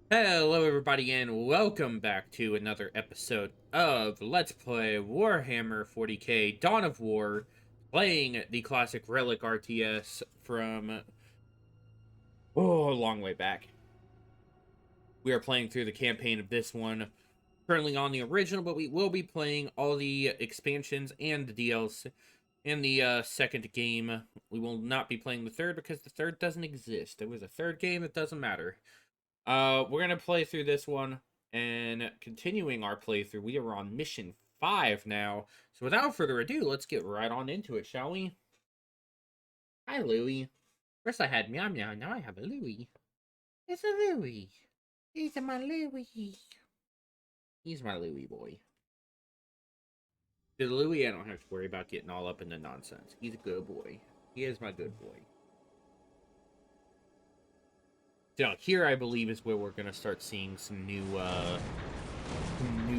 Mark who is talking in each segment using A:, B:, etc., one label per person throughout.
A: Hello, everybody, and welcome back to another episode of Let's Play Warhammer 40k Dawn of War, playing the classic Relic RTS from a long way back. We are playing through the campaign of this one, currently on the original, but we will be playing all the expansions and the DLC in the second game. We will not be playing the third because the third doesn't exist. There was a third game that doesn't matter. We're gonna play through this one, and continuing our playthrough, we are on mission 5 now. So without further ado, let's get right on into it, shall we? Hi, Louie. First I had Meow Meow, now I have a Louie. It's a Louie. He's my Louie. He's my Louie boy. The Louie, I don't have to worry about getting all up in the nonsense. He's a good boy. He is my good boy. So here, I believe, is where we're gonna start seeing some new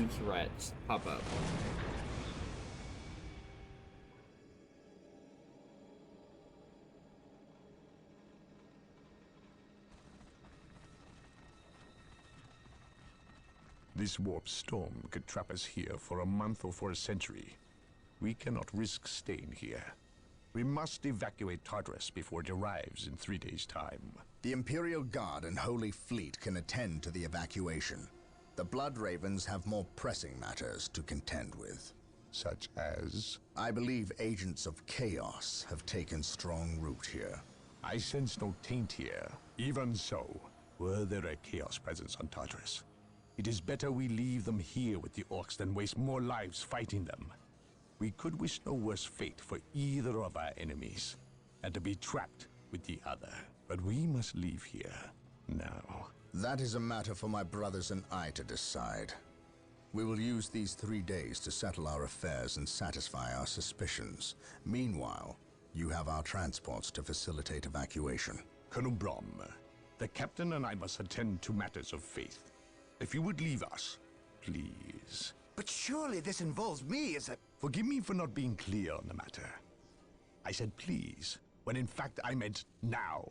A: threats pop up.
B: This warp storm could trap us here for a month or for a century. We cannot risk staying here. We must evacuate Tartarus before it arrives in 3 days' time.
C: The Imperial Guard and Holy Fleet can attend to the evacuation. The Blood Ravens have more pressing matters to contend with.
B: Such as?
C: I believe agents of chaos have taken strong root here.
B: I sense no taint here. Even so, were there a chaos presence on Tartarus? It is better we leave them here with the orcs than waste more lives fighting them. We could wish no worse fate for either of our enemies, and to be trapped with the other. But we must leave here now.
C: That is a matter for my brothers and I to decide. We will use these 3 days to settle our affairs and satisfy our suspicions. Meanwhile, you have our transports to facilitate evacuation.
B: Colonel Brom, the captain and I must attend to matters of faith. If you would leave us, please.
D: But surely this involves me as a...
B: Forgive me for not being clear on the matter. I said please, when in fact I meant now.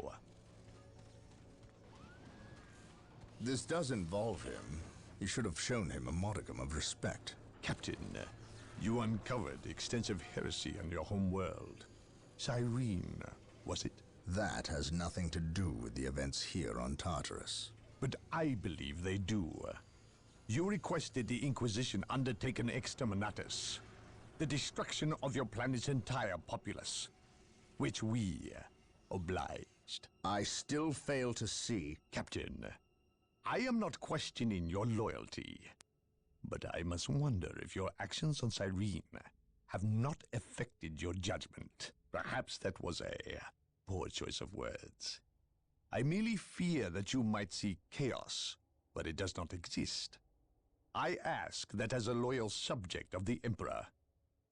C: This does involve him. You should have shown him a modicum of respect.
B: Captain, you uncovered extensive heresy on your home world. Cyrene, was it?
C: That has nothing to do with the events here on Tartarus.
B: But I believe they do. You requested the Inquisition undertake an exterminatus, the destruction of your planet's entire populace, which we obliged.
C: I still fail to see...
B: Captain, I am not questioning your loyalty, but I must wonder if your actions on Cyrene have not affected your judgment. Perhaps that was a poor choice of words. I merely fear that you might see chaos, but it does not exist. I ask that as a loyal subject of the Emperor,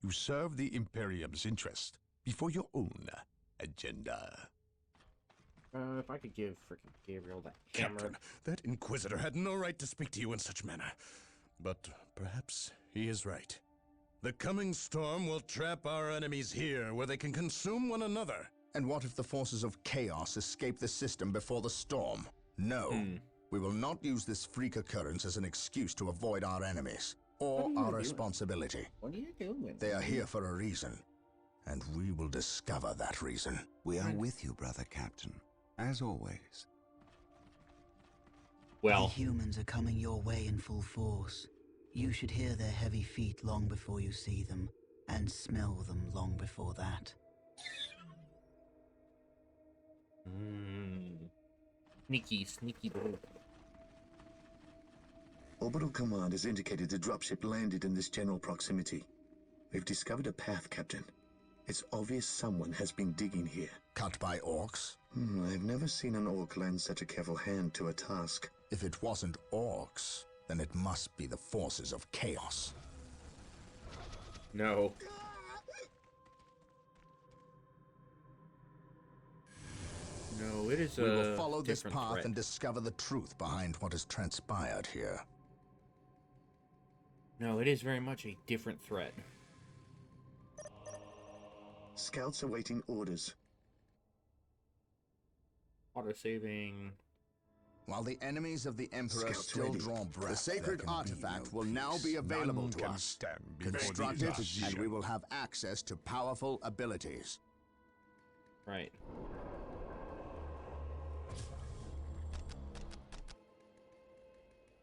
B: you serve the Imperium's interest before your own agenda.
A: If I could give frickin' Gabriel that hammer.
E: Captain, that Inquisitor had no right to speak to you in such manner. But perhaps he is right. The coming storm will trap our enemies here, where they can consume one another.
C: And what if the forces of chaos escape the system before the storm? No. We will not use this freak occurrence as an excuse to avoid our enemies, or our responsibility.
A: What are you doing?
C: They are here for a reason, and we will discover that reason.
D: We are with you, brother Captain, as always.
A: Well,
F: The humans are coming your way in full force. You should hear their heavy feet long before you see them, and smell them long before that.
A: sneaky boy.
G: Orbital Command has indicated the dropship landed in this general proximity. We've discovered a path, Captain. It's obvious someone has been digging here.
C: Cut by orcs?
G: I've never seen an orc lend such a careful hand to a task.
C: If it wasn't orcs, then it must be the forces of chaos.
A: No. No, it is
C: We
A: a
C: will follow this
A: different
C: path
A: threat.
C: and discover the truth behind what has transpired here.
A: No, it is very much a different threat.
G: Scouts awaiting orders.
A: Auto saving.
C: While the enemies of the Emperor
G: Scouts
C: still
G: ready.
C: draw breath, the
B: There
C: sacred
B: can be
C: artifact
B: no
C: will now
B: peace.
C: be available
B: None
C: to
B: can
C: us.
B: stand before the
C: Construct it, and
B: inquisition.
C: we will have access to powerful abilities.
A: Right.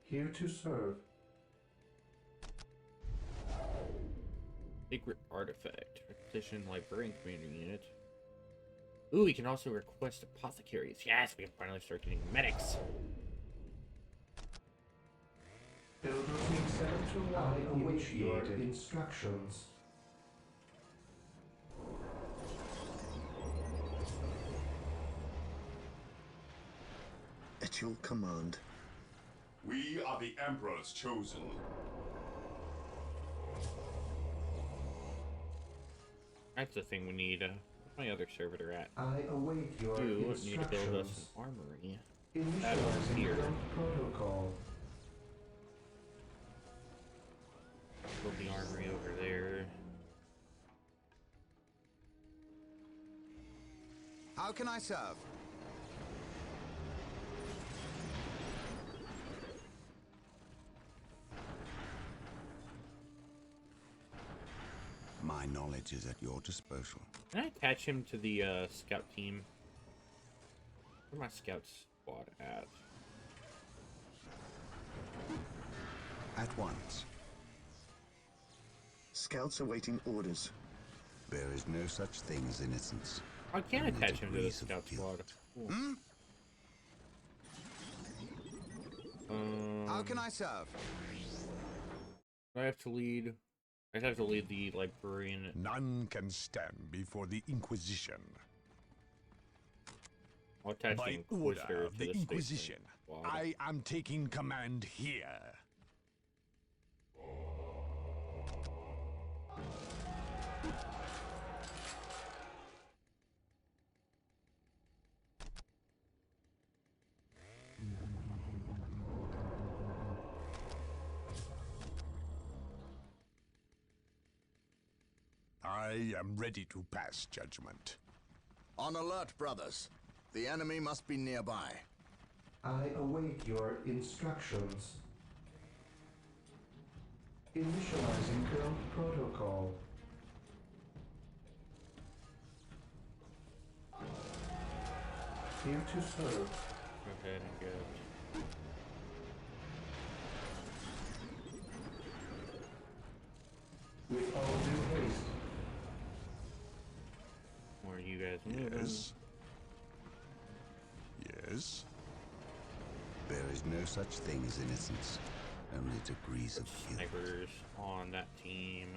H: Here to serve.
A: Secret artifact. Requisition librarian community unit. Ooh, we can also request apothecaries. Yes, we can finally start getting medics.
H: Builders need 7 to 1 initiated. Instructions.
G: At your command.
I: We are the Emperor's chosen.
A: That's the thing we need. Where's my other servitor at?
H: I await your
A: You
H: instructions.
A: need to build us an armory.
H: Initializing
A: here.
H: build protocol.
A: Build the armory over there.
C: How can I serve?
D: My knowledge is at your disposal.
A: Can I attach him to the scout team? Where's my scout squad at?
D: At once.
G: Scouts awaiting orders.
D: There is no such thing as innocence.
A: I can
D: Only
A: attach him to the
D: degrees of
A: scout squad.
D: guilt.
A: Cool.
C: How can I serve?
A: I have to lead. I have to lead the librarian.
B: None can stand before the Inquisition.
A: I'll attach
B: By
A: the
B: order
A: Inquisitor
B: of
A: to
B: the
A: the
B: Inquisition,
A: squad.
B: I am taking command here. I am ready to pass judgment.
C: On alert, brothers. The enemy must be nearby.
H: I await your instructions. Initializing build protocol. Here to serve.
A: Go ahead and get.
H: With all due haste.
A: Where are you guys moving?
B: Yes. Yes.
D: There is no such thing as innocence. Only degrees of guilt.
A: Snipers on that team.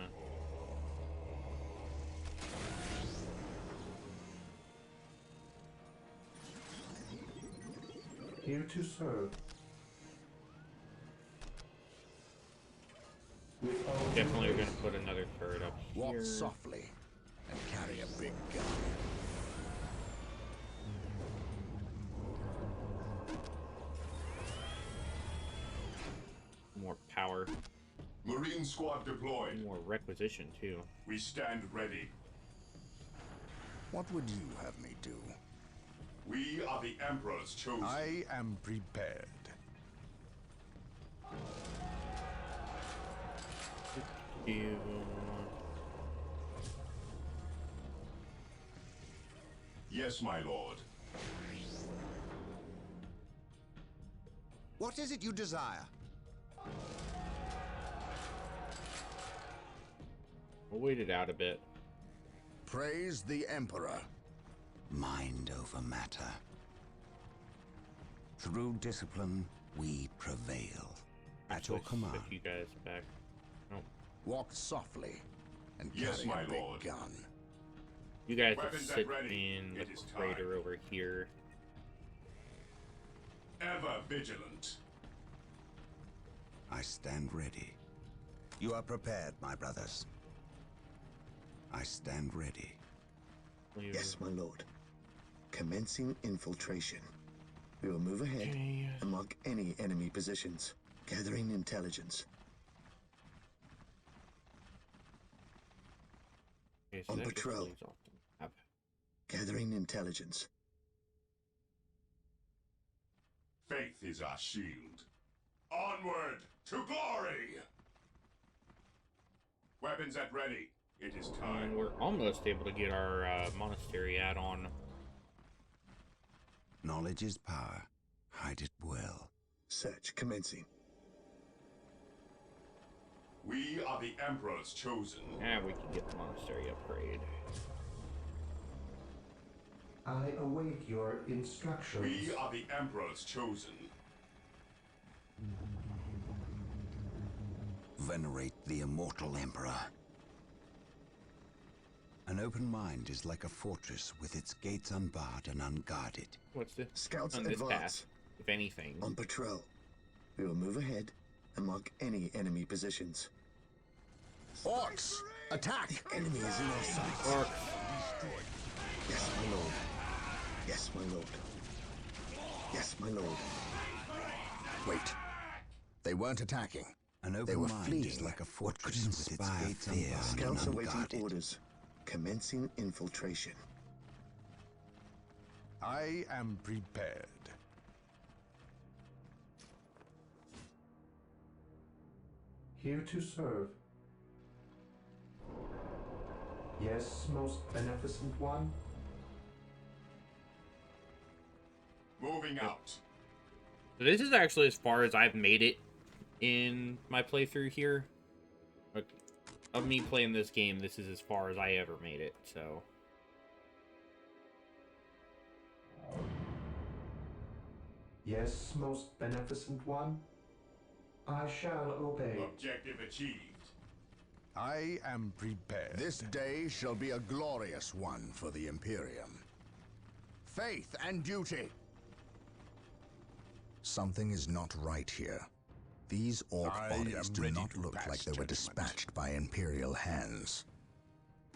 H: Here to serve. With all due
A: Definitely gonna
H: haste.
A: put another turret up
C: Walk
A: here.
C: softly and carry a big gun.
A: More power.
I: Marine squad deployed.
A: More requisition too.
I: We stand ready.
C: What would you have me do?
I: We are the Emperor's chosen.
B: I am prepared.
A: You.
I: Yes, my lord.
C: What is it you desire?
A: We'll wait it out a bit.
C: Praise the Emperor.
D: Mind over matter. Through discipline, we prevail. At your
A: Let's
D: command.
A: shift you guys back. No,
C: Walk softly and
I: Yes,
C: carry
I: my
C: a big
I: lord.
C: gun.
A: you guys
I: Weapons
A: just
I: at
A: sit
I: ready.
A: in the
I: It is time.
A: crater over here.
I: Ever vigilant.
D: I stand ready. You are prepared, my brothers. I stand ready.
A: You-
G: Yes, my lord. Commencing infiltration. We will move ahead
A: Okay.
G: and mark any enemy positions. Gathering intelligence.
A: Okay, so
G: On
A: that gets
G: patrol.
A: things off the map.
G: Gathering intelligence.
I: Faith is our shield. Onward to glory! Weapons at ready. It is time.
A: And we're almost able to get our monastery add-on.
D: Knowledge is power. Hide it well.
G: Search commencing.
I: We are the Emperor's chosen.
A: And we can get the monastery upgrade.
H: I await your instructions.
I: We are the Emperor's chosen.
D: Venerate the immortal Emperor. An open mind is like a fortress with its gates unbarred and unguarded.
A: What's this?
G: Scouts
A: On this
G: advance.
A: path, if anything.
G: On patrol. We will move ahead and mark any enemy positions.
C: Orcs! Attack!
G: The enemy is in our sights.
A: Orcs.
G: Yes, my lord. Yes, my lord. Yes, my lord.
C: Wait. They weren't attacking.
D: An
C: They
D: open
C: were
D: mind
C: fleeing.
D: is like a
C: What could
D: fortress with its
C: inspire
D: gates
C: fear?
D: unbarred
G: Scouts
D: and
G: awaiting
D: unguarded.
G: orders. Commencing infiltration.
B: I am prepared.
H: Here to serve. Yes, most beneficent one.
I: Moving out.
A: So this is actually as far as I've made it in my playthrough here. Like, of me playing this game, this is as far as I ever made it, so...
H: Yes, most beneficent one. I shall obey.
I: Objective achieved.
B: I am prepared.
C: This day shall be a glorious one for the Imperium. Faith and duty! Something is not right here. These orc
B: I
C: bodies
B: am
C: do
B: ready
C: not
B: to
C: look
B: pass
C: like they were
B: judgment.
C: dispatched by Imperial hands.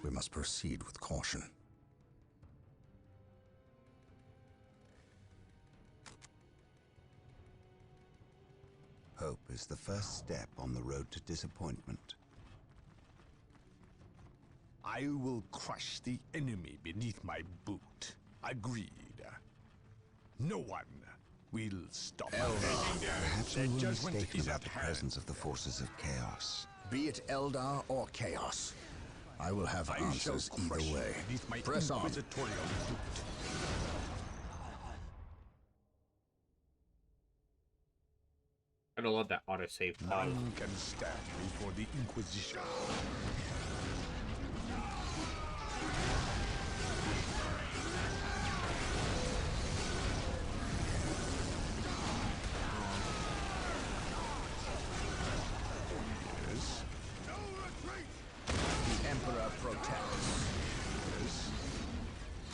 C: We must proceed with caution.
D: Hope is the first step on the road to disappointment.
B: I will crush the enemy beneath my boot. Agreed. No one will stop us.
D: Perhaps
B: Their
D: we were
B: judgment
D: mistaken
B: is
D: about
B: at
D: the
B: hand.
D: presence of the forces of chaos.
C: Be it Eldar or Chaos, I will have
B: I shall
C: answers
B: crush
C: either way.
B: beneath my
C: Press on.
B: inquisitorial boot.
A: I don't love that autosave pause.
B: None can stand before the Inquisition. Yes.
C: The Emperor protects.
B: Yes.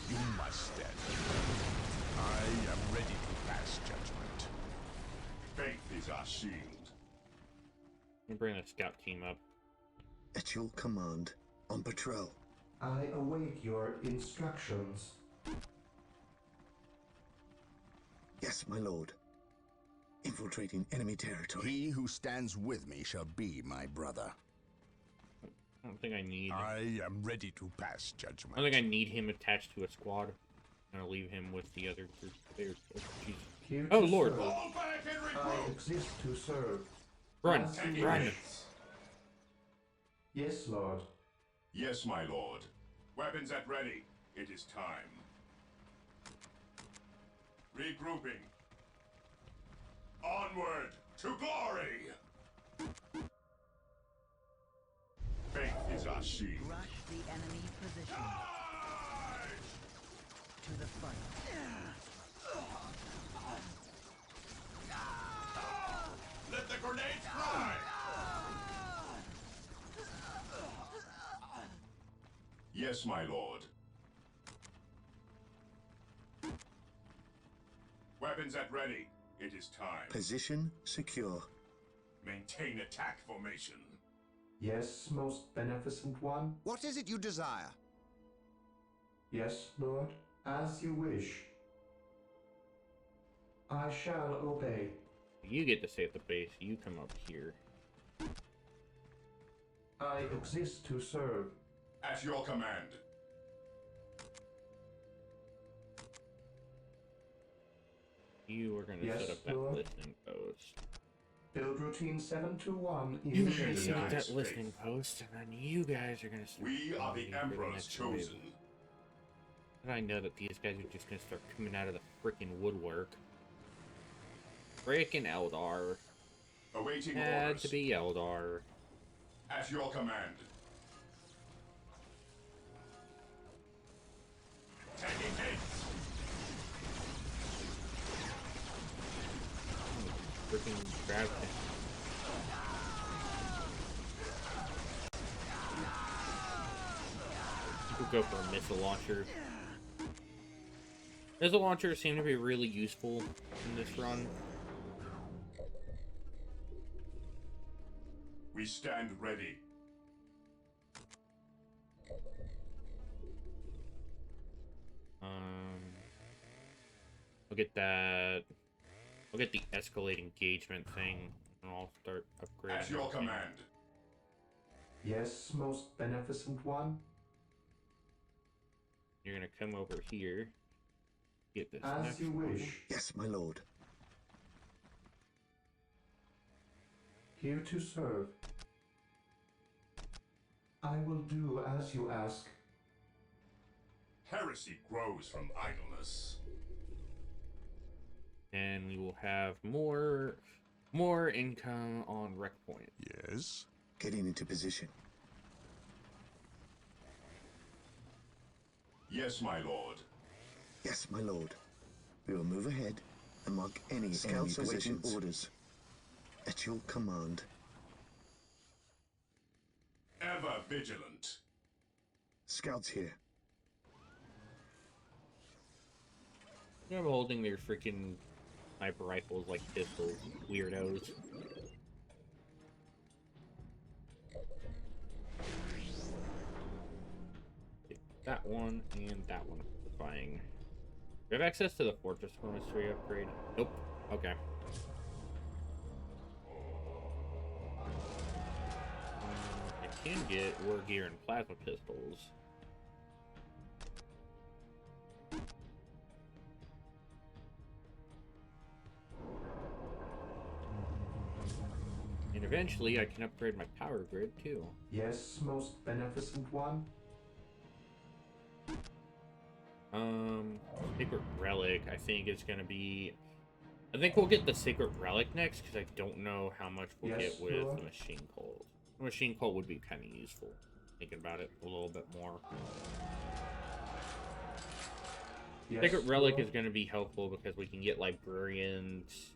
B: You must stand. I am ready to pass judgment.
I: Faith is our shield.
A: Let me bring the scout team up.
G: At your command. On patrol.
H: I await your instructions.
G: Yes, my lord. Infiltrating enemy territory.
C: He who stands with me shall be my brother.
A: I don't think I need...
B: I am ready to pass
A: I
B: judgment.
A: don't think I need him attached to a squad. I'm gonna leave him with the other group there. Oh, jeez.
H: Here
A: Oh,
H: to
A: Lord.
H: serve.
I: Fall back and
H: I
I: regroup.
H: exist to serve.
A: Run!
H: As you
I: Taking
A: Run!
H: wish.
I: hits.
H: Yes, Lord.
I: Yes, my lord. Weapons at ready. It is time. Regrouping. Onward to glory! Faith is our shield.
J: Rush the enemy position.
I: Charge!
J: To the front.
I: Let the grenades fly! Yes, my lord. Weapons at ready. It is time.
G: Position secure.
I: Maintain attack formation.
H: Yes, most beneficent one.
D: What is it you desire?
H: Yes, Lord. As you wish. I shall obey.
A: You get to stay at the base. You come up here.
H: I exist to serve.
I: At your command.
A: You are going to
H: Yes,
A: set up that
H: Lord.
A: listening post.
H: Build routine 721
A: You are going to
H: initiated.
A: set up that
I: Faith.
A: listening post, and then you guys are going to start
I: We are the
A: getting ready for
I: Emperor's
A: next wave.
I: chosen.
A: And I know that these guys are just going to start coming out of the freaking woodwork. Freaking Eldar.
I: Awaiting
A: Had
I: orders.
A: to be Eldar.
I: At your command. Taking hit.
A: Freaking grab him. We'll go for a missile launcher. Missile launchers seem to be really useful in this run.
I: We stand ready.
A: I'll get that. I'll get the escalate engagement thing, and I'll start upgrading.
I: At your command.
H: Yes, most beneficent one.
A: You're gonna come over here. Get this
H: As
A: next
H: you
A: one.
H: wish.
G: Yes, my lord.
H: Here to serve. I will do as you ask.
I: Heresy grows from idleness.
A: And we will have more income on Rec Point.
B: Yes?
G: Getting into position.
I: Yes, my lord.
G: Yes, my lord. We will move ahead and mark any Scouts enemy awaiting positions. orders. At your command.
I: Ever vigilant.
G: Scouts here.
A: I'm holding their freaking sniper rifles like pistols, weirdos. That one and that one are buying. Do we have access to the Fortress Monastery upgrade? Nope. Okay. I can get war gear and plasma pistols. And eventually I can upgrade my power grid too.
H: Yes, most beneficent one.
A: Sacred Relic, I think is gonna be... I think we'll get the Sacred Relic next, because I don't know how much we'll
H: Yes,
A: get with
H: Lord.
A: the Machine Cult. The Machine Cult would be kind of useful, thinking about it a little bit more.
H: Yes,
A: Sacred Relic
H: Lord.
A: is going to be helpful because we can get Librarians.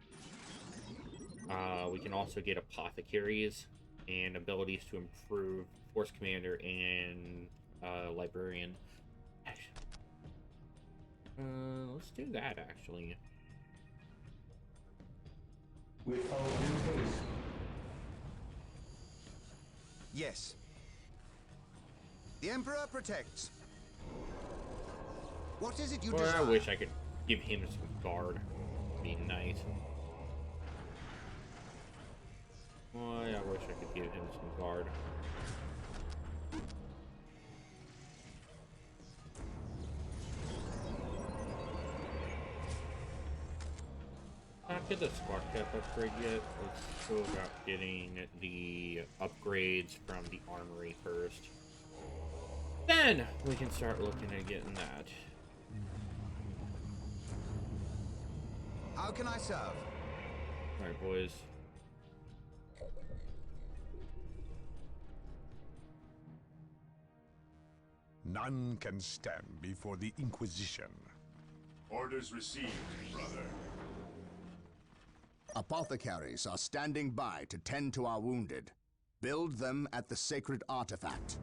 A: We can also get Apothecaries and abilities to improve Force Commander and Librarian. Let's do that, actually.
H: With all due haste.
C: Yes. The Emperor protects. What is it you
A: Or
C: desire?
A: I wish I could give him some guard. Be nice. Boy, I wish I could give him some guard. Not get the squad cap upgrade yet. Let's go about getting the upgrades from the armory first. Then we can start looking at getting that.
C: How can I serve?
A: Alright, boys.
B: None can stand before the Inquisition.
I: Orders received, brother.
C: Apothecaries are standing by to tend to our wounded. Build them at the sacred artifact.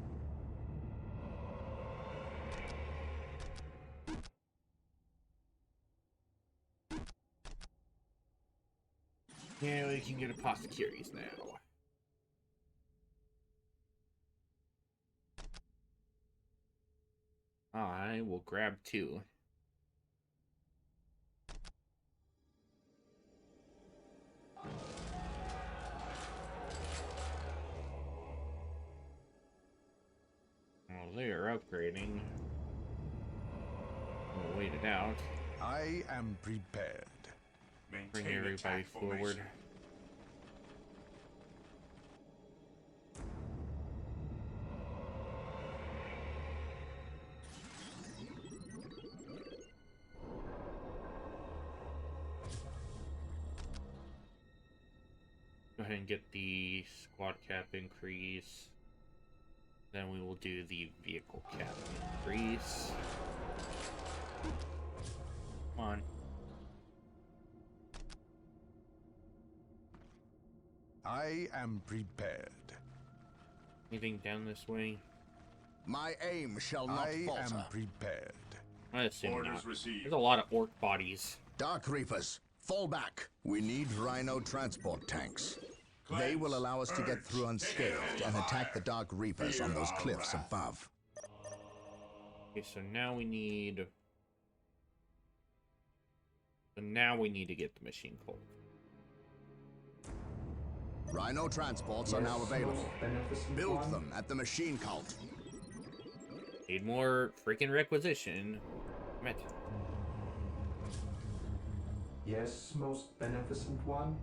A: Yeah, we can get apothecaries now. I will grab 2. Well, they are upgrading. We'll wait it out.
B: I am prepared.
A: Bring
I: Maintain
A: everybody
I: attack
A: forward.
I: formation.
A: Go ahead and get the squad cap increase. Then we will do the vehicle cap increase. Come on.
B: I am prepared.
A: Anything down this way?
C: My aim shall not
B: I
C: falter.
B: am prepared.
A: I assume
I: Orders
A: not.
I: received.
A: There's a lot of orc bodies.
C: Dark Reapers, fall back. We need Rhino transport tanks. They will allow us to get through unscathed and attack the Dark Reapers on those cliffs above.
A: Okay, so now we need... So now we need to get the machine cult.
C: Rhino transports are now available. Build them at the machine cult.
A: Need more freaking requisition. Met.
H: Yes, most beneficent one.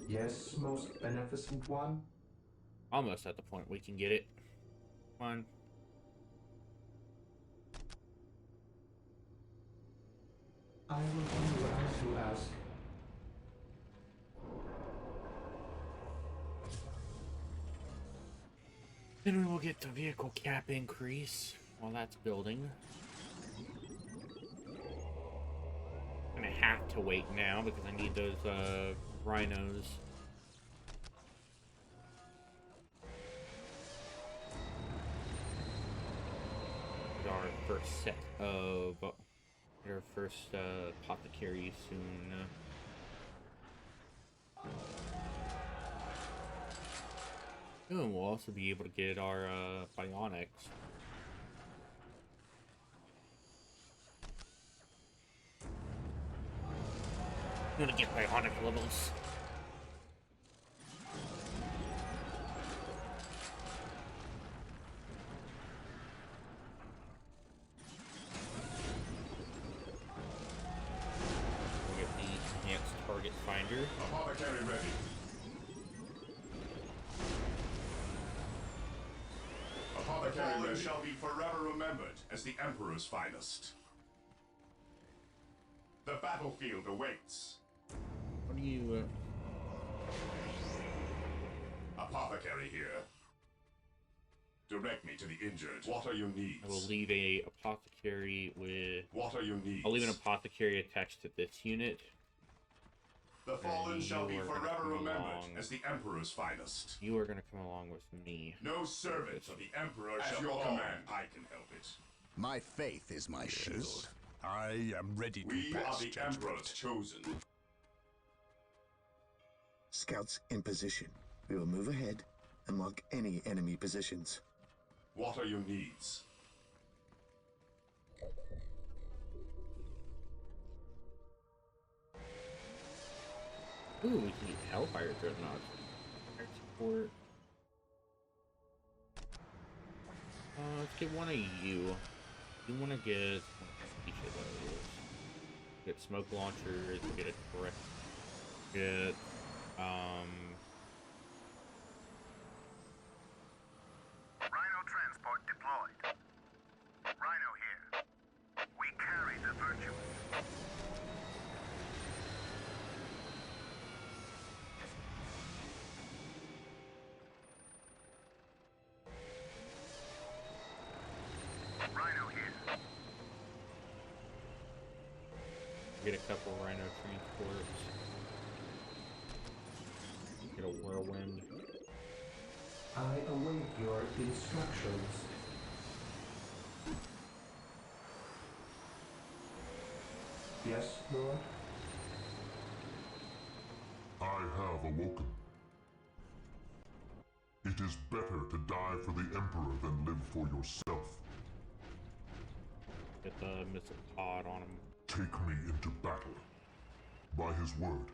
H: Yes, most beneficent one.
A: Almost at the point we can get it. Come on.
H: I will do as you ask.
A: Then we will get the vehicle cap increase while that's building. I'm gonna have to wait now because I need those rhinos. Our first set of our first apothecary soon. And we'll also be able to get our bionics. I'm gonna get bionic levels. We'll get the enhanced target finder.
I: Apothecary ready. Apothecary ready. Shall be forever remembered as the Emperor's finest. The battlefield awaits.
A: What do you...
I: Apothecary here. Direct me to the injured. What are your needs?
A: I will leave a apothecary with...
I: What are your needs?
A: I'll leave an apothecary attached to this unit.
I: The fallen
A: And
I: shall be
A: you are gonna
I: forever
A: come
I: remembered
A: along.
I: as the Emperor's finest.
A: You are gonna come along with me.
I: No servant of the Emperor shall your command. I can help it.
C: My faith is my shield.
B: I am ready to
I: We are
B: pass
I: the
B: judgment.
I: Emperor's chosen.
G: Scouts in position. We will move ahead and mark any enemy positions.
I: What are your needs?
A: Ooh, we can get Hellfire Dreadnought. Air support. Let's get one of you. You want to get each of those. Get smoke launchers. Get a correct. Get
K: Rhino transport deployed. Rhino here. We carry the virtue. Rhino here.
A: get a couple Rhino transports. Get a Whirlwind.
H: I await your instructions. Yes, Lord?
L: I have awoken. It is better to die for the Emperor than live for yourself.
A: Get the missile pod on him.
L: Take me into battle. By his word.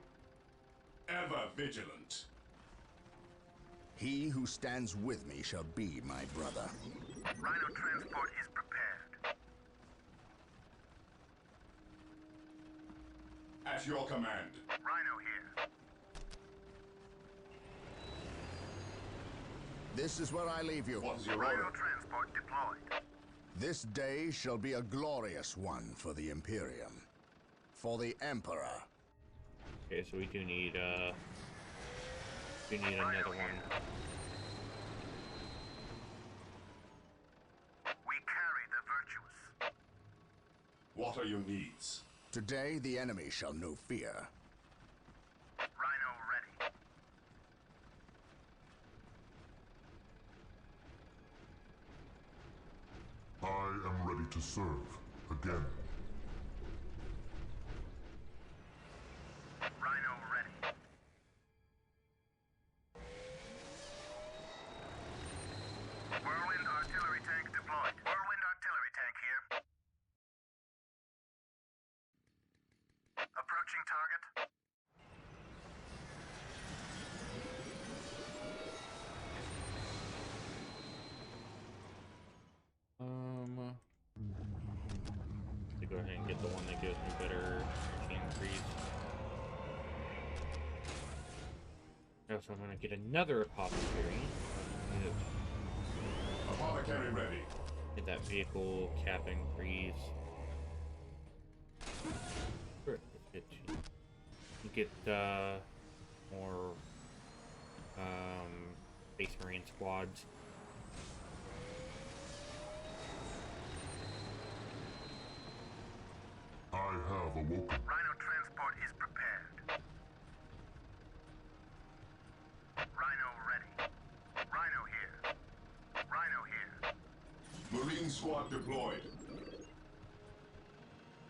I: Ever vigilant.
C: He who stands with me shall be my brother.
K: Rhino transport is prepared.
I: At your command.
K: Rhino here.
C: This is where I leave you.
I: What's your
K: Rhino
I: order?
K: transport deployed.
C: This day shall be a glorious one for the Imperium. For the Emperor.
A: Okay, so we do need another one.
K: We carry the virtuous.
I: What are your needs?
C: Today the enemy shall know fear.
K: Rhino ready.
L: I am ready to serve again.
K: Rhino ready. Whirlwind artillery tank deployed. Whirlwind artillery tank here. Approaching target.
A: To go ahead and get the one that gives me better increase. So I'm gonna get another apothecary.
I: Apothecary ready.
A: Get that vehicle cap increase. Get more Space Marine squads.
L: I have awoken.
K: Rhino transport is prepared. Rhino ready. Rhino here. Rhino here.
I: Marine squad deployed.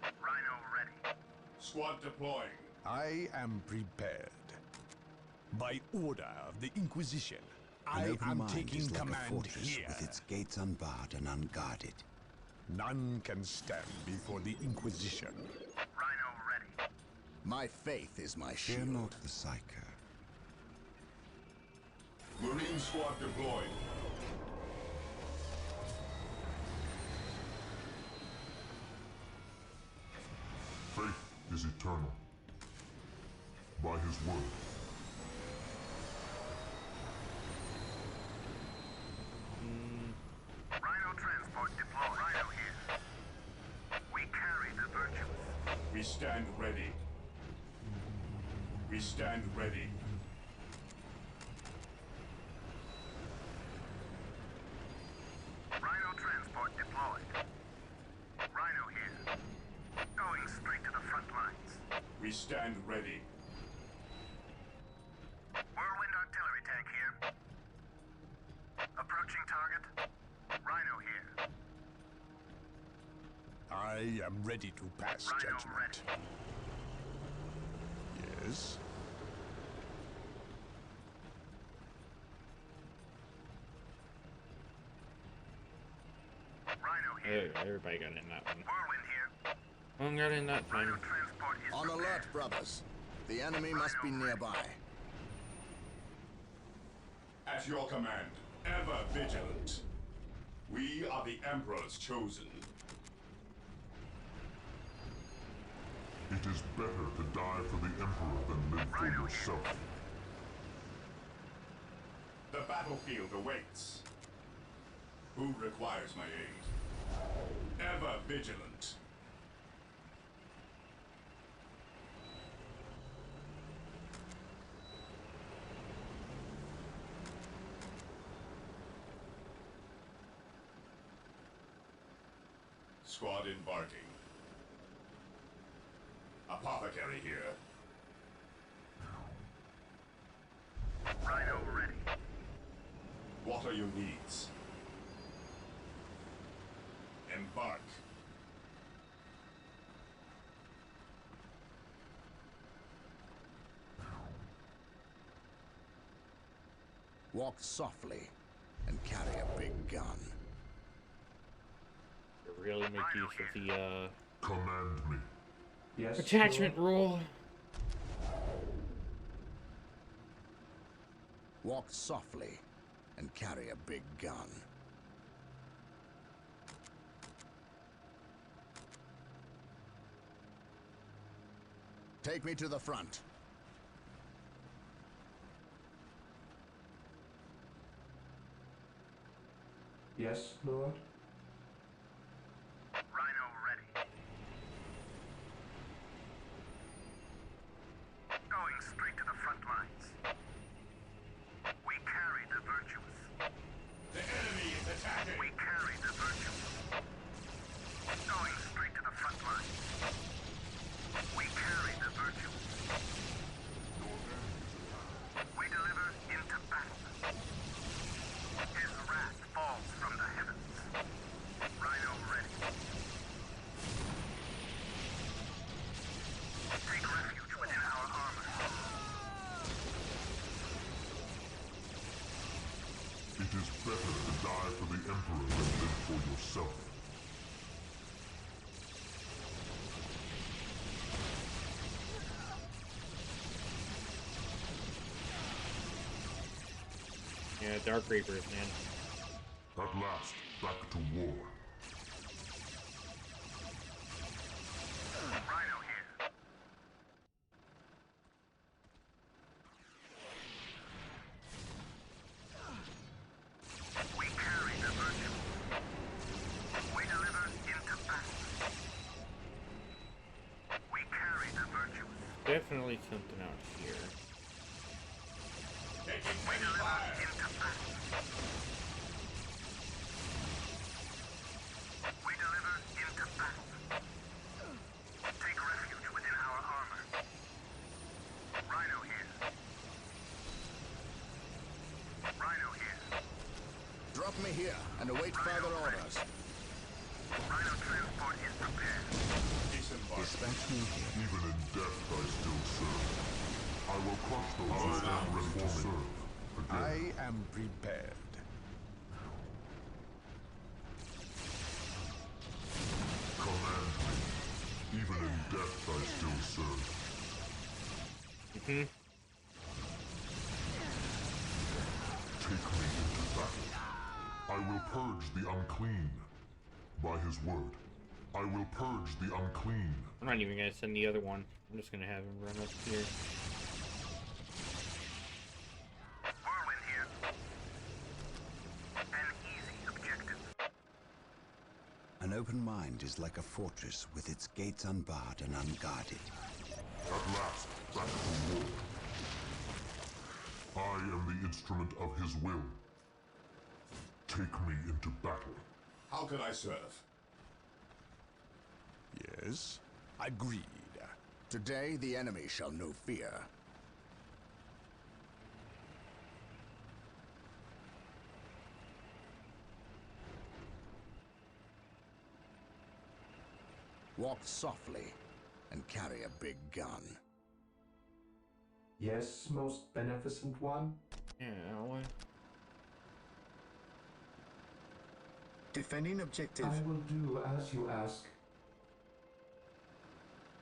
K: Rhino ready.
I: Squad deploying.
B: I am prepared. By order of the Inquisition,
D: An
B: I
D: open
B: am
D: mind
B: taking
D: is like a
B: command
D: fortress
B: here.
D: with its gates unbarred and unguarded.
B: None can stand before the Inquisition.
K: Rhino ready.
C: My faith is my
D: Fear
C: shield.
D: not the Psyker.
I: Marine squad deployed.
L: Faith is eternal. By his word.
K: Rhino transport deployed. Rhino here. We carry the virtuous.
I: We stand ready. We stand ready.
K: Rhino transport deployed. Rhino here. Going straight to the front lines.
I: We stand ready.
K: Whirlwind artillery tank here. Approaching target. Rhino here.
B: I am ready to pass
K: Rhino
B: judgment.
K: ready.
B: Yes?
K: Rhino
A: There,
K: here.
A: everybody got in that one.
K: Whirlwind here.
A: One got in that
K: Rhino
A: time.
K: transport is
C: On
K: prepared.
C: alert, brothers. The enemy must be nearby.
I: At your command. Ever vigilant. We are the Emperor's chosen.
L: It is better to die for the Emperor than live for yourself.
I: The battlefield awaits. Who requires my aid? Ever vigilant. Squad embarking. Apothecary here.
K: Rhino ready.
I: What are your needs? Embark.
C: Walk softly and carry a big gun.
A: Really make use of the
L: Command me.
H: Yes.
A: attachment
H: Lord.
A: rule.
C: Walk softly and carry a big gun. Take me to the front.
H: Yes, Lord?
K: Rhino ready. Going straight to the front lines. We carry the virtuous.
I: The enemy is attacking!
K: We carry the virtuous. Going straight to the front lines. We carry the virtuous. We deliver into battle. His wrath falls from the heavens. Rhino ready. Take refuge within our armor.
L: It is better to die for the Emperor than live for yourself.
A: Yeah, Dark Reapers, man.
L: At last, back to war.
K: Rhino here. We carry the virtue. We deliver into battle. We carry the virtue.
A: Definitely something out here.
I: Taking
K: We
I: heavy
K: deliver
I: fire!
K: into battle. We deliver into battle. Take refuge within our armor. Rhino here. Rhino here.
C: Drop me here and await further orders.
K: Rhino transport is prepared.
I: Disembark.
C: Dispatch me here.
L: Even in death I still serve. I will crush those who stand ready to serve. Again.
B: I am prepared.
L: Command me. Even in death I still serve. Take me into battle. I will purge the unclean. By his word, I will purge the unclean.
A: I'm not even gonna send the other one. I'm just gonna have him run up here.
K: Whirlwind here. An easy objective.
D: An open mind is like a fortress with its gates unbarred and unguarded.
L: At last, back to war. I am the instrument of his will. Take me into battle.
I: How can I serve?
B: Yes, agreed.
C: Today the enemy shall know fear. Walk softly and carry a big gun.
H: Yes, most beneficent one?
A: Yeah, what?
G: Defending objective.
H: I will do as you ask.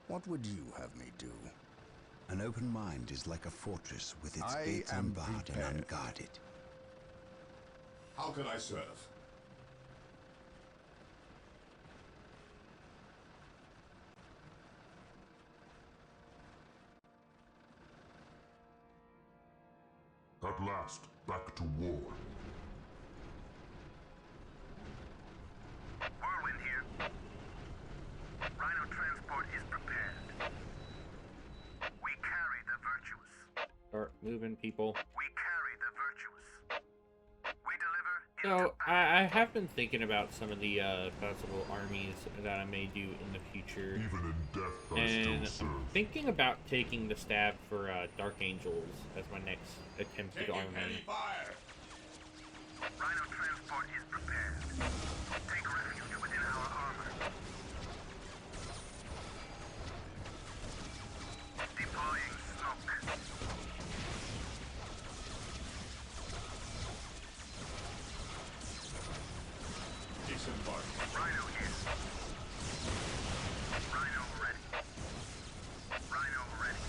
C: What would you have me do?
D: An open mind is like a fortress with its
B: I
D: gates
B: am
D: unbarred
B: prepared.
D: and unguarded.
I: How can I serve?
L: At last, back to war.
K: Whirlwind here. Rhino transport is prepared. We carry the virtuous.
A: Start moving, people.
K: We carry the virtuous. We deliver
A: So,
K: into battle.
A: I have been thinking about some of the possible armies that I may do in the future.
L: Even in death I
A: And
L: still
A: I'm
L: serve.
A: thinking about taking the stab for Dark Angels as my next attempt at
I: Taking
A: army.
I: heavy fire!
K: Rhino transport is prepared. Take refuge within our armor. Deploying smoke.
I: Disembark.
K: Rhino here. Rhino ready. Rhino ready.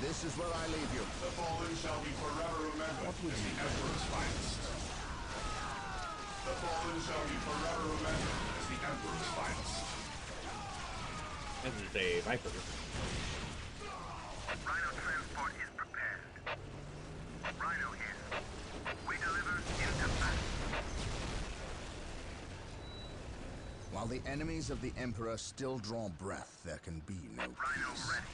C: This is where I leave you.
I: The fallen shall be forever remembered as the Emperor's finest. The fallen shall be forever remembered as the Emperor's finest.
A: This is a Viper.
K: Rhino transport is prepared. Rhino here. We deliver into battle.
C: While the enemies of the Emperor still draw breath, there can be no
K: Rhino
C: peace.
K: ready.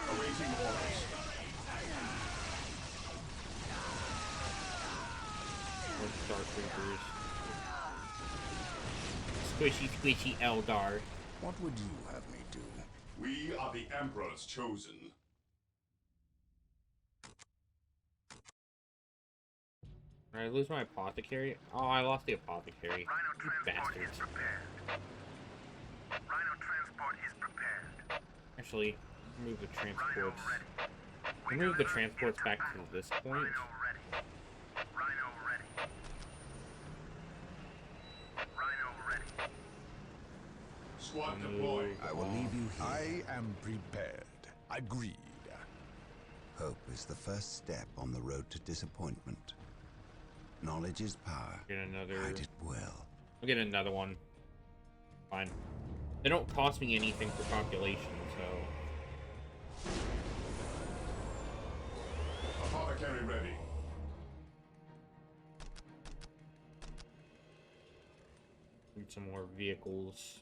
I: Awaiting orders.
A: Or Star Troopers. Squishy, squishy Eldar.
C: What would you have me do?
I: We are the Emperor's chosen.
A: Did I lose my apothecary? Oh, I lost the apothecary.
K: Rhino
A: You
K: transport is
A: bastards.
K: prepared. Rhino transport is prepared.
A: Actually, move the
K: Rhino
A: transports.
K: ready. We
A: Move the
K: deliver
A: transports
K: into
A: back
K: battle.
A: to this point.
K: Rhino ready. Rhino ready. Rhino ready.
I: Squad deployed.
C: I will leave you here.
B: I am prepared. Agreed.
D: Hope is the first step on the road to disappointment. Knowledge is power.
A: Get another.
D: Hide it well.
A: I'll get another one. Fine. They don't cost me anything for population, so.
I: Apothecary ready.
A: Need some more vehicles.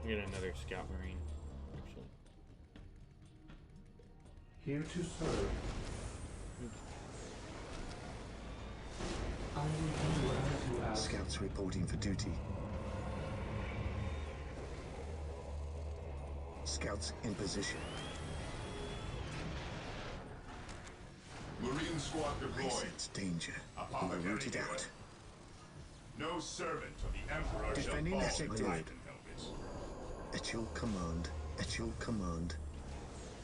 A: Get another scout marine, actually.
H: Here to serve. I will do as you ask.
G: Scouts reporting for duty. Scouts in position.
I: Marine squad
G: I
I: deployed.
G: sense danger. We will
I: Apothecary
G: root it
I: here.
G: out.
I: No servant of the Emperor
G: Defending
I: shall
G: the
I: fall
G: sector.
I: behind in helmet.
G: At your command. At your command.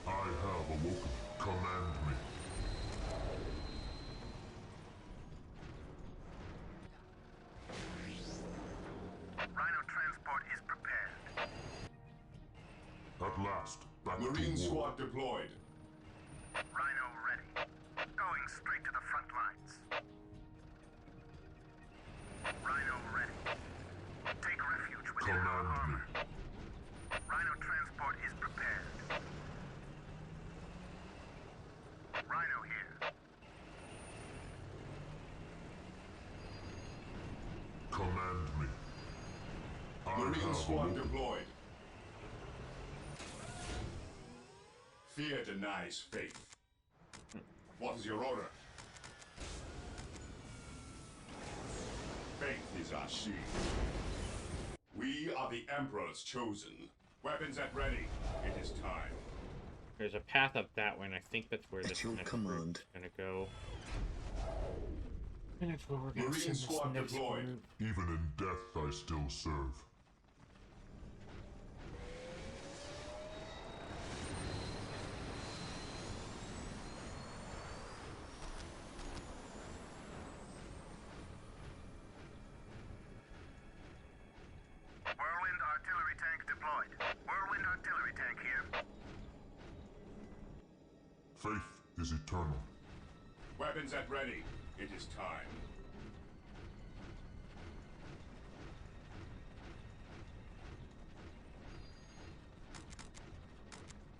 L: I have awoken. Command me.
K: Rhino transport is prepared.
L: At last, back
I: Marine
L: to war.
I: squad deployed.
K: Rhino ready. Going straight to the front lines. Rhino ready. Take refuge within our
L: Command me.
K: armor. Rhino transport is prepared. Rhino here.
L: Command me. I
I: Marine
L: have
I: squad
L: awoken.
I: deployed. Fear denies faith. What is your order? Faith is our shield. We are the Emperor's chosen. Weapons at ready. It is time.
A: There's a path up that way, and I think that's where
G: At
A: this
G: your
A: next
G: command.
A: group's gonna go. And that's where we're gonna
I: Marine
A: send this
I: squad
A: next
I: deployed.
A: group.
L: Even in death, I still serve.
K: Whirlwind artillery tank deployed. Whirlwind artillery tank here.
L: Faith is eternal.
I: Weapons at ready. It is time.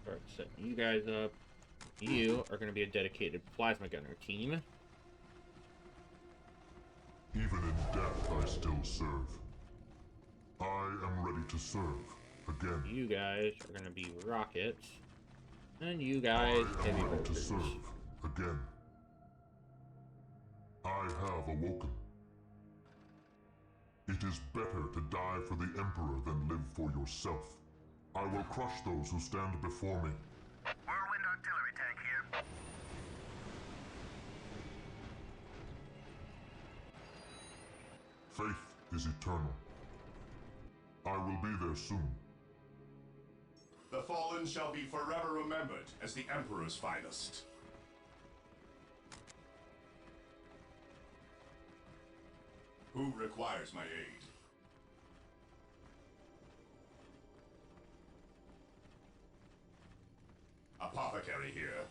A: Start setting you guys up. You are gonna be a dedicated plasma gunner team.
L: Even in death, I still serve. I am ready to serve. Again.
A: You guys are gonna be rockets. And you
L: I
A: guys
L: am
A: heavy
L: ready to
A: bolters.
L: serve. Again. I have awoken. It is better to die for the Emperor than live for yourself. I will crush those who stand before me.
K: Whirlwind artillery tank here.
L: Faith is eternal. I will be there soon.
I: The fallen shall be forever remembered as the Emperor's finest. Who requires my aid? Apothecary. Apothecary here.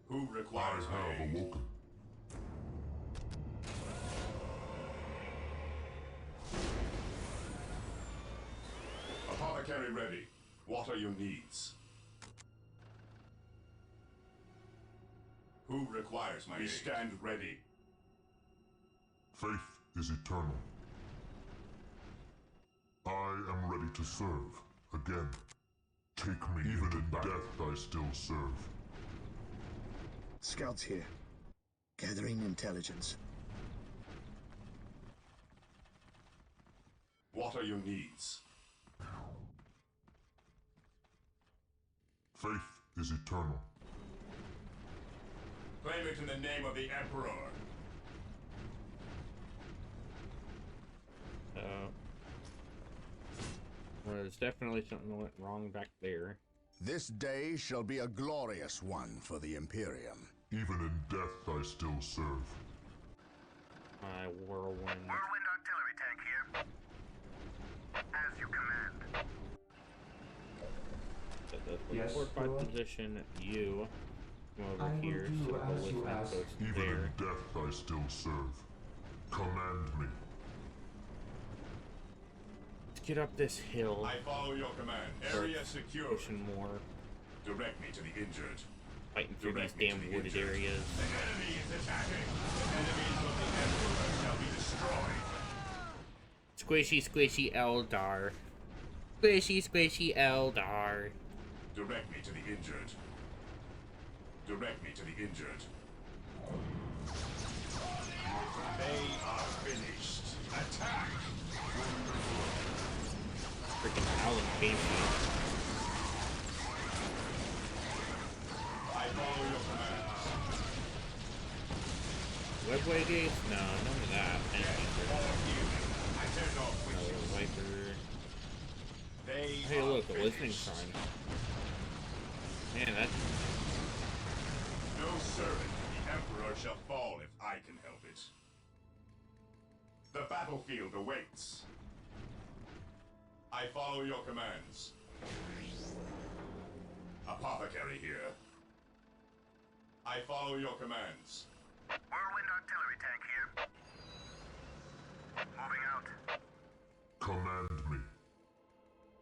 I: Who requires my
L: I have
I: aid?
L: awoken.
I: Apothecary ready. What are your needs? Who requires my aid? We stand ready.
L: Faith is eternal. I am ready to serve. Again. Take me even in death I still serve.
G: Scouts here. Gathering intelligence.
I: What are your needs?
L: Faith is eternal.
I: Claim it in the name of the Emperor.
A: Well, there's definitely something that went wrong back there.
C: This day shall be a glorious one for the Imperium.
L: Even in death I still serve.
A: My whirlwind.
K: Whirlwind artillery tank here. As you command.
A: Set this with
H: Yes,
A: fortified
H: Lord.
A: position. You come over
H: I will
A: here.
H: do
A: So the
H: as you
A: listening
H: ask.
A: post
L: Even
A: there.
L: in death I still serve. Command me.
A: Let's get up this hill.
I: I follow your command. Area secure.
A: Pushing more.
I: Direct me to the injured.
A: Fighting through these
I: Direct me to
A: damn
I: the
A: wooded
I: injured.
A: areas.
I: The enemy is attacking. The enemies of the Emperor shall be destroyed.
A: Squishy, squishy Eldar. Squishy, squishy Eldar.
I: Direct me to the injured. Direct me to the injured. They are finished. Attack!
A: Freaking Howling Banshee.
I: I follow your command.
A: Webway gates? No, none of that. Thank you.
I: I turn off
A: Another Viper.
I: They
A: Hey,
I: are
A: look, a listening
I: finished.
A: sign. Man, that's
I: No servant of the Emperor shall fall if I can help it. The battlefield awaits. I follow your commands. Apothecary here. I follow your commands.
K: Whirlwind artillery tank here. Moving out.
L: Command me.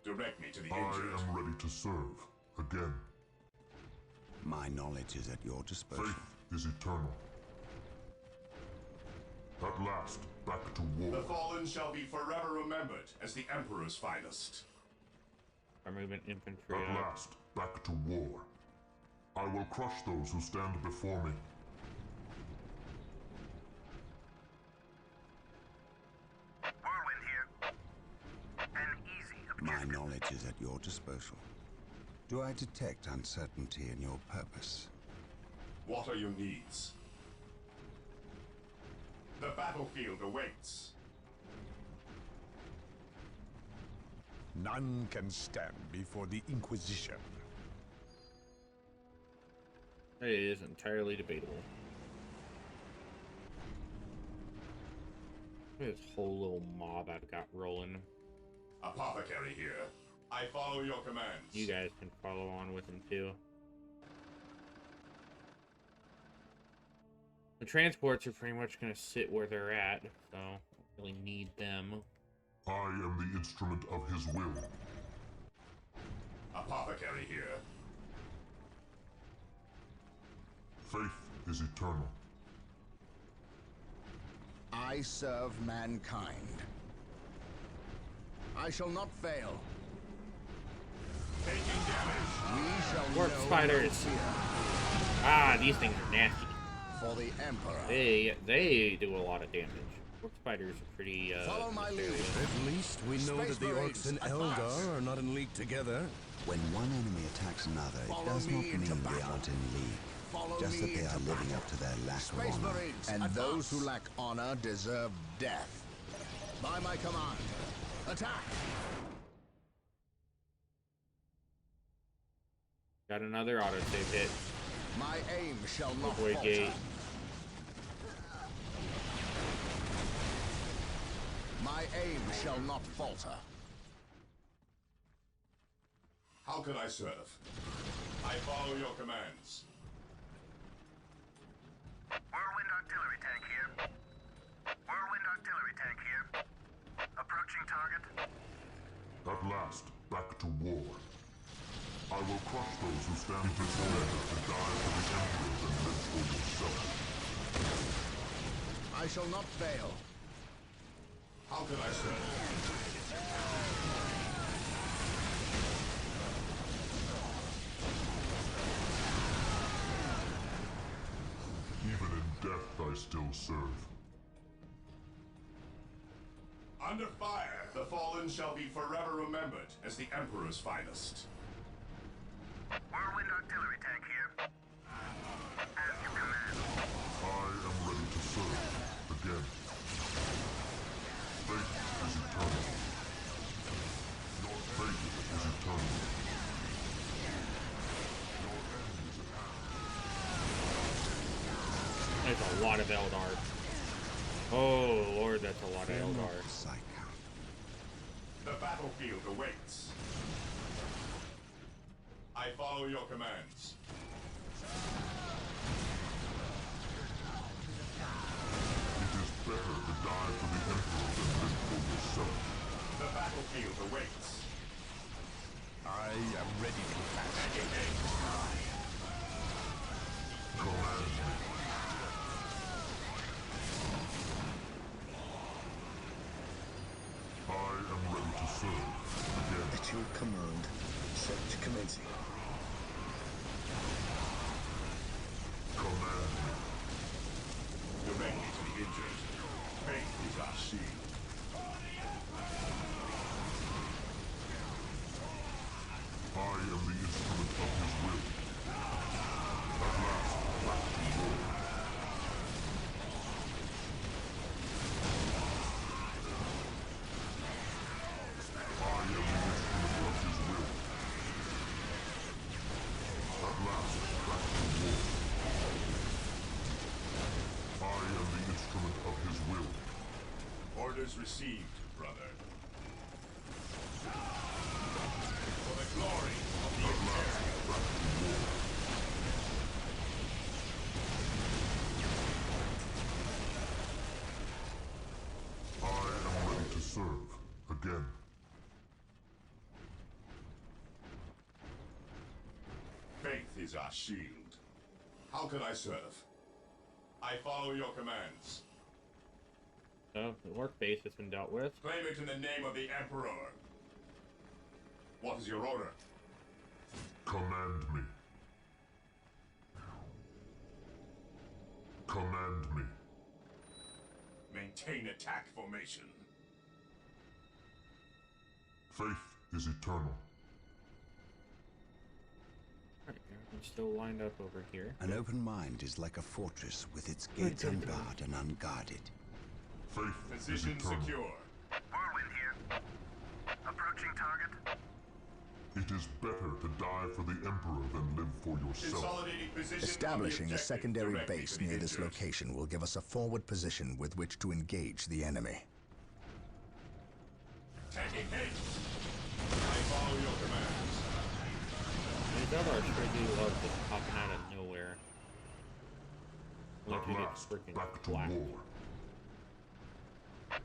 I: Direct me to the
L: I
I: injured.
L: am ready to serve. Again.
D: My knowledge is at your disposal.
L: Faith is eternal. At last, back to war.
I: The fallen shall be forever remembered as the Emperor's finest.
A: our movement infantry.
L: At last, back to war. I will crush those who stand before me.
K: Whirlwind here. An easy
D: My
K: objective.
D: knowledge is at your disposal. Do I detect uncertainty in your purpose?
I: What are your needs? The battlefield awaits.
B: None can stand before the Inquisition.
A: It is entirely debatable. Look at this whole little mob I've got rolling.
I: Apothecary here. I follow your commands.
A: You guys can follow on with them too. The transports are pretty much going to sit where they're at, so I don't really need them.
L: I am the instrument of his will.
I: Apothecary here.
L: Faith is eternal.
C: I serve mankind. I shall not fail.
I: Taking damage.
C: We shall
A: Warp
C: know
A: spiders.
C: no fear.
A: Ah, these things are nasty.
C: For the Emperor.
A: They do a lot of damage. Warp spiders are pretty
C: Follow my lead.
A: nefarious.
E: At least we know
C: Space
E: that the
C: Marines,
E: orcs and
C: advance.
E: Eldar are not in league together.
D: When one enemy attacks another,
C: Follow
D: it does not
C: me
D: mean
C: into
D: they
C: battle.
D: aren't in league.
C: Follow
D: Just that
C: me
D: they are
C: into
D: living
C: battle.
D: up to their lack of
C: Space
D: honor.
C: Marines,
D: And
C: advance.
D: those
C: who lack honor deserve death. By my command, attack!
A: Got another autosave hit.
C: My aim shall not
A: Webway
C: falter.
A: gate.
C: My My aim shall not falter.
I: How can I serve? I follow your commands.
K: Whirlwind artillery tank here. Whirlwind artillery tank here. Approaching target.
L: At last, back to war. I will crush those who stand before me to die for the Emperor than live for yourself.
C: I shall not fail.
I: How can I serve?
L: Even in death, I still serve.
I: Under fire, the fallen shall be forever remembered as the Emperor's finest.
K: Whirlwind artillery tank here. As you command.
L: I am ready to serve. Again. Fate is eternal. Your fate is eternal. Your end is at hand.
A: There's a lot of Eldar. Oh lord, that's a lot of Eldar.
I: The battlefield awaits. I follow your commands.
L: It is better to die for the Emperor than live for yourself.
I: The battlefield awaits.
B: I am ready to battle.
L: Command me. I am ready to serve. Again.
G: At your command, search commencing.
L: Command me.
I: Directly to the injured. Faith is our shield.
L: I am the instrument of his will. At last, back to war. I am the instrument of his will. At last, back to war. I am the instrument of his will.
I: Orders received, brother. For the glory of the Imperium.
L: Back to war. I am ready to serve. Again.
I: Faith is our shield. How can I serve? I follow your commands.
A: So, the orc base has been dealt with.
I: Claim it in the name of the Emperor. What is your order?
L: Command me. Command me.
I: Maintain attack formation.
L: Faith is eternal.
A: Alright, everything's still lined up over here.
D: An open mind is like a fortress with its gates unbarred and unguarded.
L: Faith
I: Position
L: is eternal.
I: secure.
K: Whirlwind here. Approaching target.
L: It is better to die for the Emperor than live for yourself.
I: Consolidating position.
C: Establishing
I: on the
C: a
I: objective
C: secondary
I: directly
C: base
I: to the
C: near this
I: injured.
C: location will give us a forward position with which to engage the enemy.
I: Taking haste. I follow your commands.
A: These Eldar sure do love just popping out of nowhere. Like
L: At
A: you get
L: last,
A: freaking
L: back to
A: black.
L: war.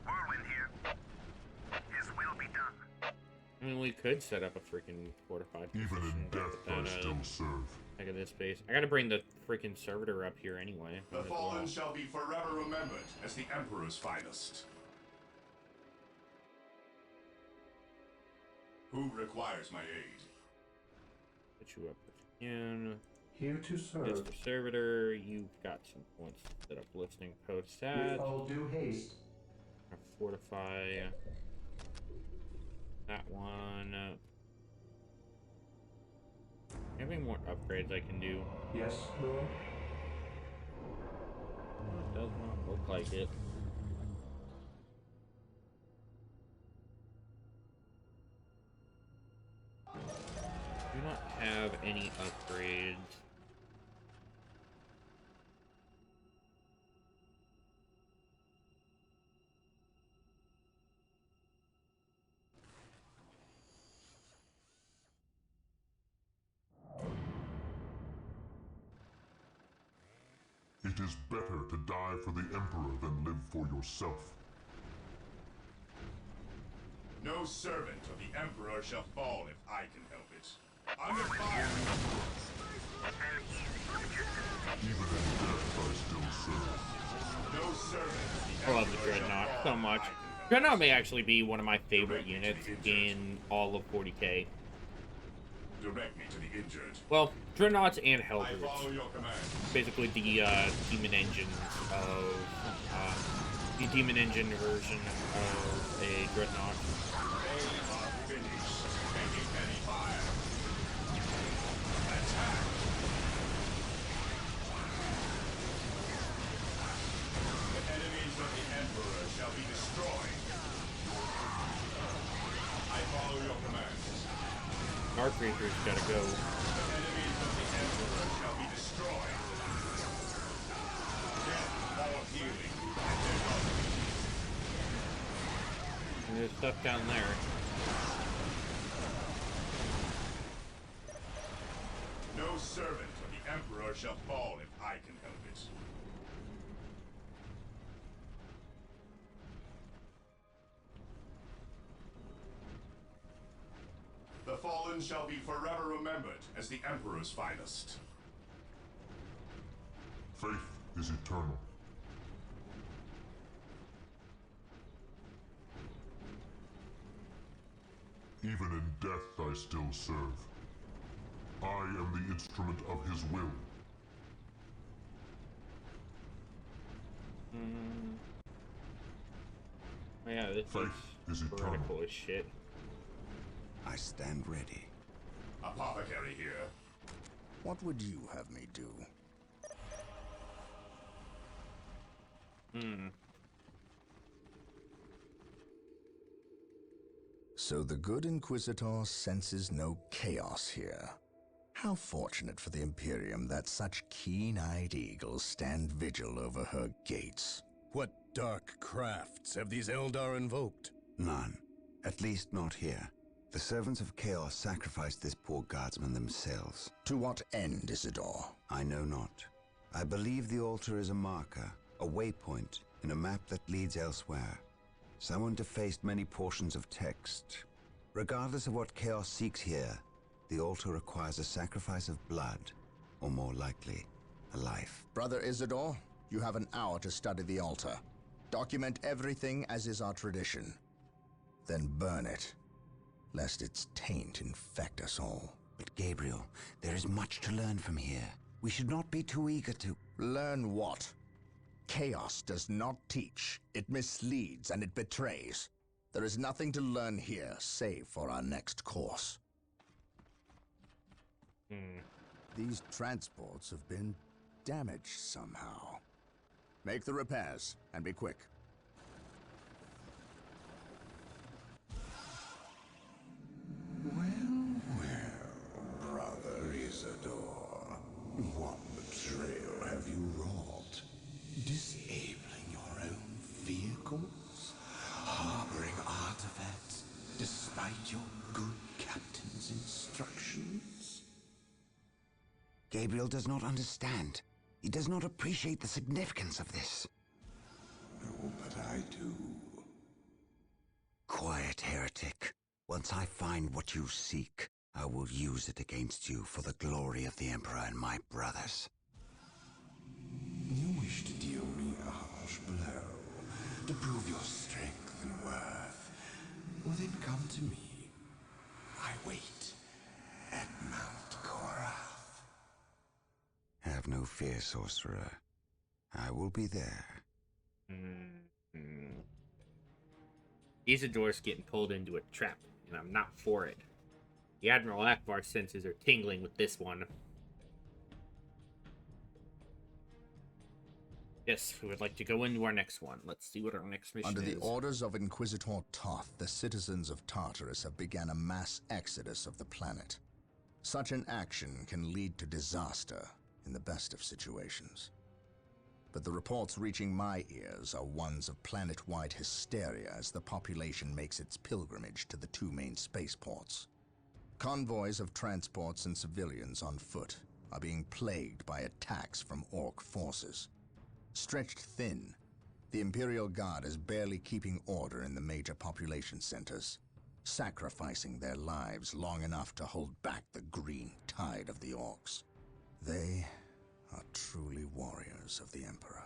K: Whirlwind here. His will be done.
A: I mean, we could set up a freaking fortified
L: Even
A: position,
L: in
A: but
L: death, I
A: then,
L: still serve.
A: Look at this base. I gotta bring the freaking servitor up here anyway.
I: The
A: Might as
I: fallen
A: well.
I: shall be forever remembered as the Emperor's finest. Who requires my aid?
A: Put you up again.
H: Here to serve.
A: Mr. Servitor, you've got some points set up listening posts
H: With
A: at.
H: all due haste.
A: Fortify that one. Any more upgrades I can do?
H: Yes, Lord.
A: It does not look like it. Do not have any upgrades.
L: is better to die for the Emperor than live for yourself.
I: No servant of the Emperor shall fall if I can help it. Under fire!
L: Even in death, I still serve.
I: No servant of the
A: I love the
I: Emperor shall
A: Dreadnought
I: fall
A: so
I: if
A: much.
I: I can help
A: Dreadnought may actually be one of my favorite units in all of 40k.
I: it. Direct me to the injured.
A: Well, Dreadnoughts and
I: I
A: Hellbrutes.
I: follow your command.
A: Basically the demon engines of the demon engine version of a Dreadnought.
I: Aim are finished. Making heavy fire. Attack! The enemies of the Emperor shall be destroyed. I follow your command.
A: Dark Reaper's gotta go.
I: The enemies of the Emperor shall be destroyed. Death, all healing, and their love.
A: And there's stuff down there.
I: No servant of the Emperor shall fall if I can help it. The fallen shall be forever remembered as the Emperor's finest.
L: Faith is eternal. Even in death, I still serve. I am the instrument of his will.
A: Oh, yeah, this
L: Faith is eternal.
A: vertical as shit.
D: I stand ready.
I: Apothecary here.
C: What would you have me do? So the good Inquisitor senses no chaos here. How fortunate for the Imperium that such keen-eyed eagles stand vigil over her gates.
E: What dark crafts have these Eldar invoked?
D: None. At least not here. The servants of Chaos sacrificed this poor guardsman themselves.
C: To what end, Isidore?
D: I know not. I believe the altar is a marker, a waypoint, in a map that leads elsewhere. Someone defaced many portions of text. Regardless of what Chaos seeks here, the altar requires a sacrifice of blood, or more likely, a life.
C: Brother Isidore, you have an hour to study the altar. Document everything as is our tradition. Then burn it, lest its taint infect us all.
D: But Gabriel, there is much to learn from here. We should not be too eager to...
C: Learn what? Chaos does not teach. It misleads and it betrays. There is nothing to learn here, save for our next course. These transports have been damaged somehow. Make the repairs, and be quick.
M: Well, brother Isidore, what betrayal have you wrought? Disabling your own vehicles? Harboring artifacts despite your good captain's instructions?
D: Gabriel does not understand. He does not appreciate the significance of this.
M: No, but I do.
D: Quiet, heretic. Once I find what you seek, I will use it against you for the glory of the Emperor and my brothers.
M: You wish to deal me a harsh blow, to prove your strength and worth. Well, then come to me. I wait at Mount Korath.
D: Have no fear, sorcerer. I will be there.
A: Isidore's getting pulled into a trap, and I'm not for it. The Admiral Akbar's senses are tingling with this one. Yes, we would like to go into our next one. Let's see what our next mission
C: Under
A: is.
C: the orders of Inquisitor Toth, the citizens of Tartarus have begun a mass exodus of the planet. Such an action can lead to disaster in the best of situations. But the reports reaching my ears are ones of planet-wide hysteria as the population makes its pilgrimage to the two main spaceports. Convoys of transports and civilians on foot are being plagued by attacks from ork forces. Stretched thin, the Imperial Guard is barely keeping order in the major population centers, sacrificing their lives long enough to hold back the green tide of the orcs. They are truly warriors of the Emperor.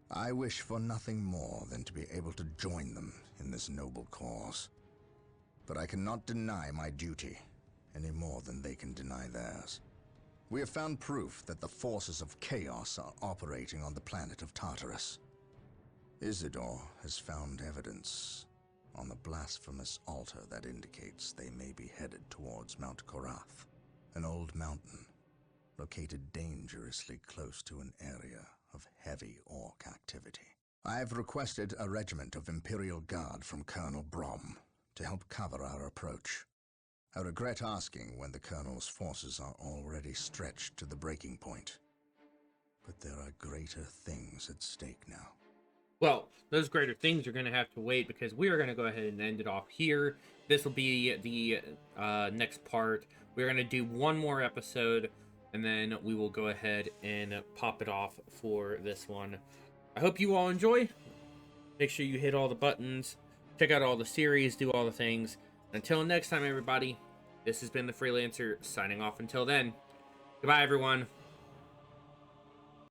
C: I wish for nothing more than to be able to join them in this noble cause. But I cannot deny my duty any more than they can deny theirs. We have found proof that the forces of chaos are operating on the planet of Tartarus. Isidore has found evidence on the blasphemous altar that indicates they may be headed towards Mount Korath, an old mountain located dangerously close to an area of heavy orc activity. I have requested a regiment of Imperial Guard from Colonel Brom to help cover our approach. I regret asking when the Colonel's forces are already stretched to the breaking point. But there are greater things at stake now.
A: Well, those greater things are going to have to wait, because we are going to go ahead and end it off here. This will be the next part. We're going to do one more episode, and then we will go ahead and pop it off for this one. I hope you all enjoy. Make sure you hit all the buttons, check out all the series, do all the things. Until next time, everybody, this has been the Freelancer, signing off until then. Goodbye, everyone.